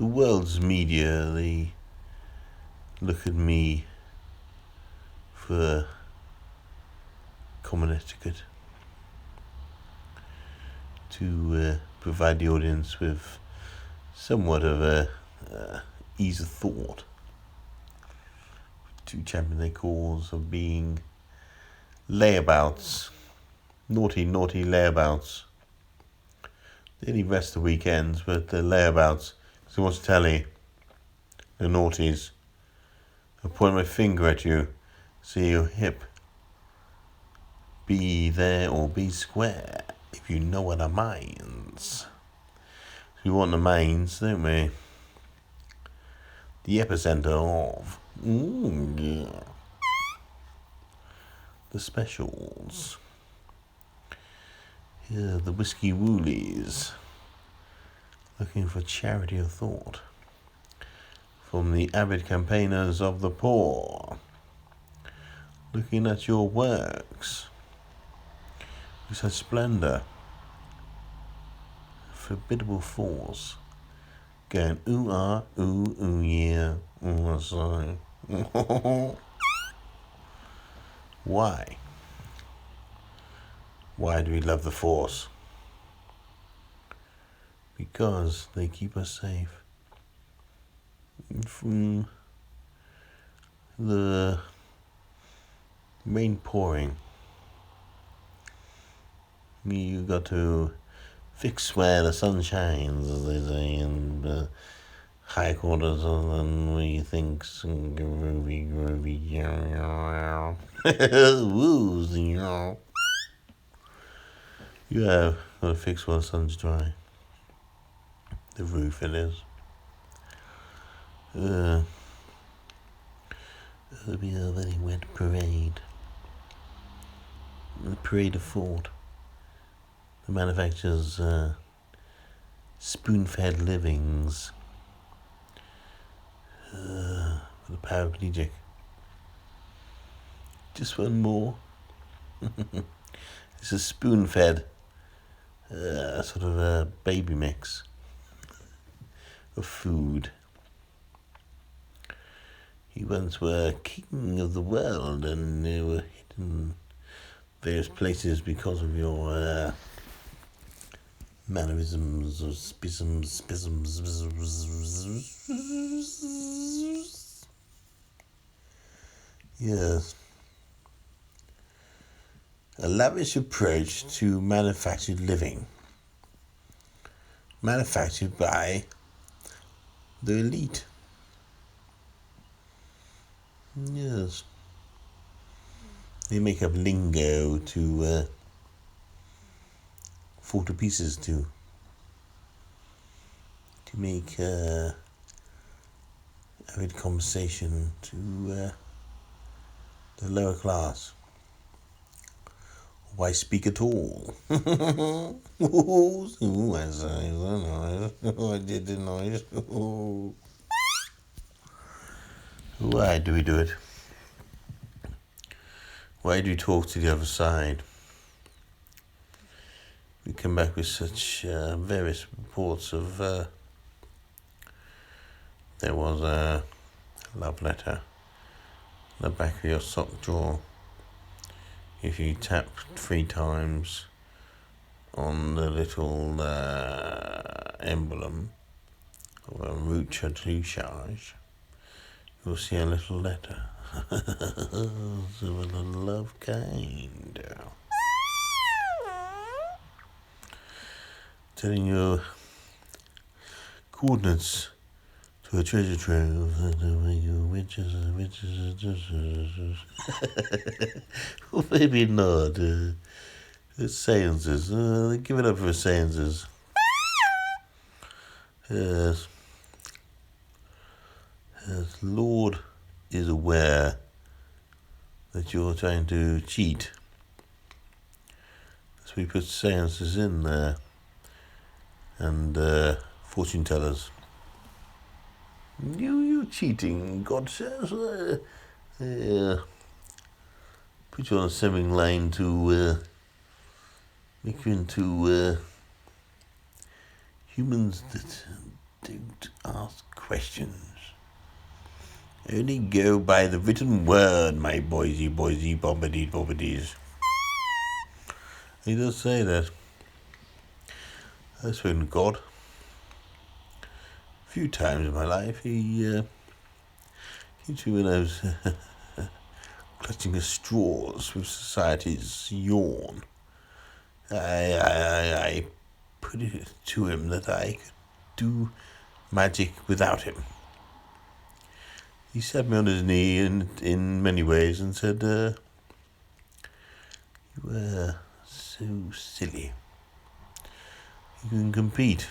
the world's media, they look at me for common etiquette to provide the audience with somewhat of a ease of thought, to champion their cause of being layabouts, naughty layabouts. They only rest the weekends, but the layabouts, so what's telly, the naughties, I point my finger at you, say you're hip, be there or be square, if you know what I means. We want the mains, don't we? The epicenter of yeah, the specials. Yeah, the whiskey woolies. Looking for charity of thought from the avid campaigners of the poor. Looking at your works with such splendor, formidable force, going ooh ah, ooh yeah, ooh sorry. Why? Why do we love the Force? Because they keep us safe from the rain pouring. You got to fix where the sun shines, as they say, in high quarters, and where you think groovy, woo, you have got to fix while the sun's dry. The roof, it is. It'll be a very wet parade. The parade of thought. The manufacturer's spoon-fed livings. For the paraplegic. Just one more. It's a spoon-fed sort of a baby mix of food. You once were king of the world, and you were hidden various places because of your mannerisms or spasms. Yes. A lavish approach to manufactured living. Manufactured by the elite. Yes. They make up lingo to fall to pieces to make avid conversation to the lower class. Why speak at all? Ooh, I did the noise. Why do we do it? Why do you talk to the other side? We come back with such various reports of there was a love letter in the back of your sock drawer. If you tap 3 times on the little emblem of a recharge, you'll see a little letter. So a little love kind. Telling you coordinates to a treasure trove. Witches. Well, maybe not. Seances. Give it up for seances. Yes. As Lord is aware that you're trying to cheat, so we put seances in there and fortune tellers. You cheating, God says. Put you on a swimming lane to make you into humans that don't ask questions. Only go by the written word, my boysy, bombadies. He does say that. I've spoken to God a few times in my life. He came to me when I was clutching at straws with society's yawn. I put it to him that I could do magic without him. He sat me on his knee in many ways and said, you were so silly. You can compete.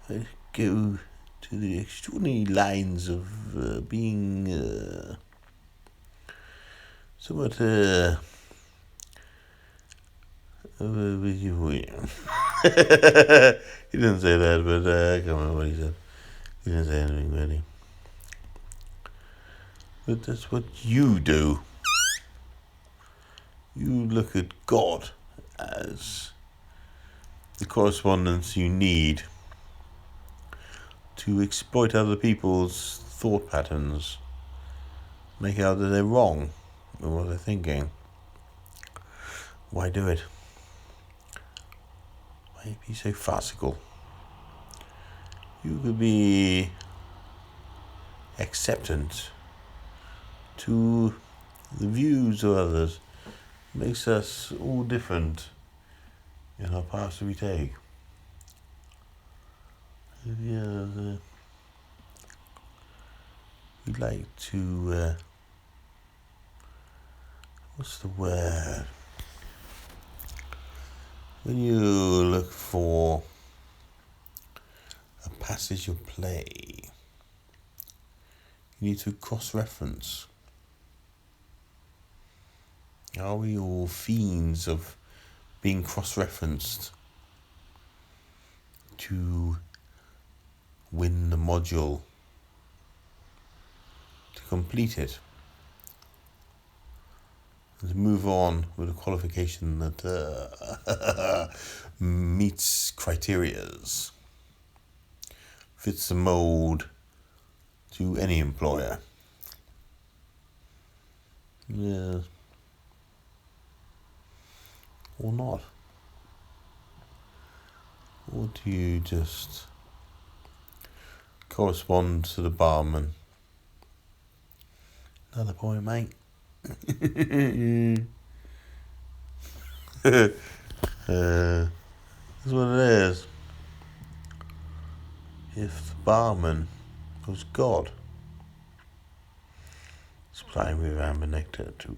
I go to the extraordinary lines of being somewhat he didn't say that, but I can't remember what he said. He didn't say anything really. But that's what you do. You look at God as the correspondence you need to exploit other people's thought patterns, make out that they're wrong in what they're thinking. Why do it? Why be so farcical? You could be acceptant to the views of others. It makes us all different in our paths we take. We'd like to, what's the word? When you look for a passage of play, you need to cross-reference. Are we all fiends of being cross-referenced to win the module, to complete it, and to move on with a qualification that meets criterias, fits the mold to any employer? Yeah. Or not? Or do you just correspond to the barman? Another point, mate. That's what it is. If the barman was God, supplying with amber nectar to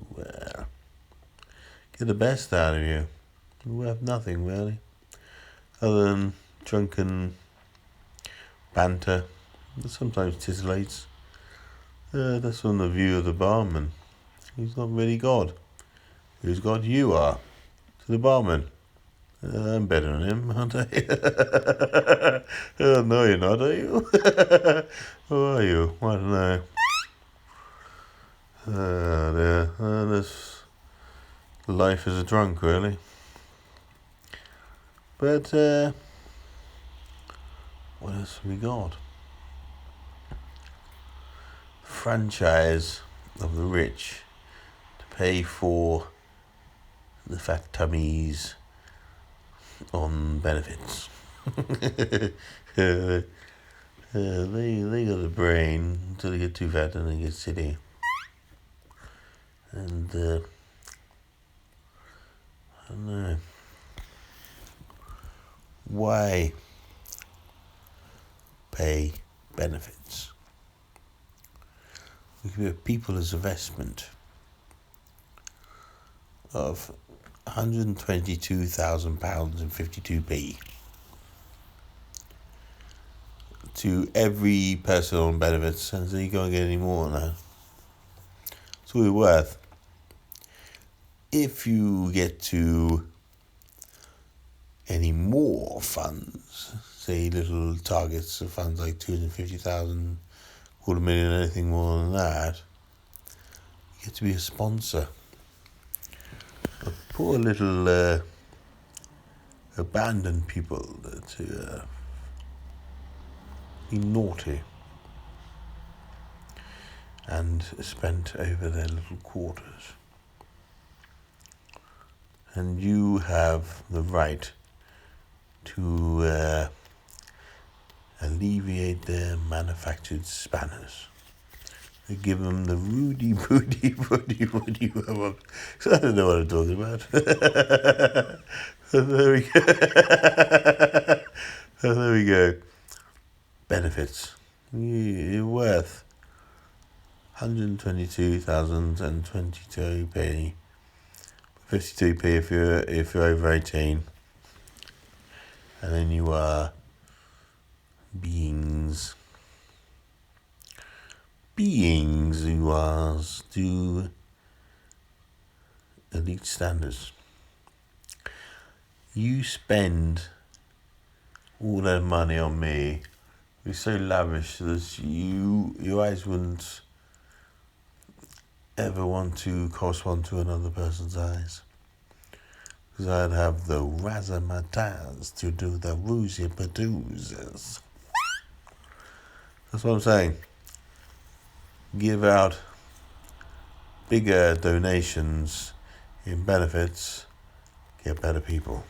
get the best out of you, we have nothing really, other than drunken banter that sometimes titillates. That's from the view of the barman. He's not really God. Who's God? You are. To the barman. I'm better than him, aren't I? Oh, no, you're not, are you? Who are you? I don't know. This life as a drunk, really. But what else have we got? Franchise of the rich to pay for the fat tummies on benefits. They got a brain until they get too fat and they get silly. And I don't know. Why pay benefits? We could have people as investment of £122,000 and 52p to every person on benefits, and so you can't get any more than that. It's all you're worth. If you get to any more funds, say little targets of funds like 250,000, $250,000, anything more than that, you get to be a sponsor. A poor little abandoned people that be naughty and spent over their little quarters. And you have the right to alleviate their manufactured spanners. They give them the Rudy Booty. I don't know what I'm talking about. So there we go. So there we go. Benefits. You're worth 122,022p. 52p if you're over 18. And then you are beings who are to elite standards. You spend all that money on me. You're so lavish that your eyes wouldn't ever want to correspond to another person's eyes. Because I'd have the razzmatazz to do the roozy padoozes. That's what I'm saying. Give out bigger donations in benefits, get better people.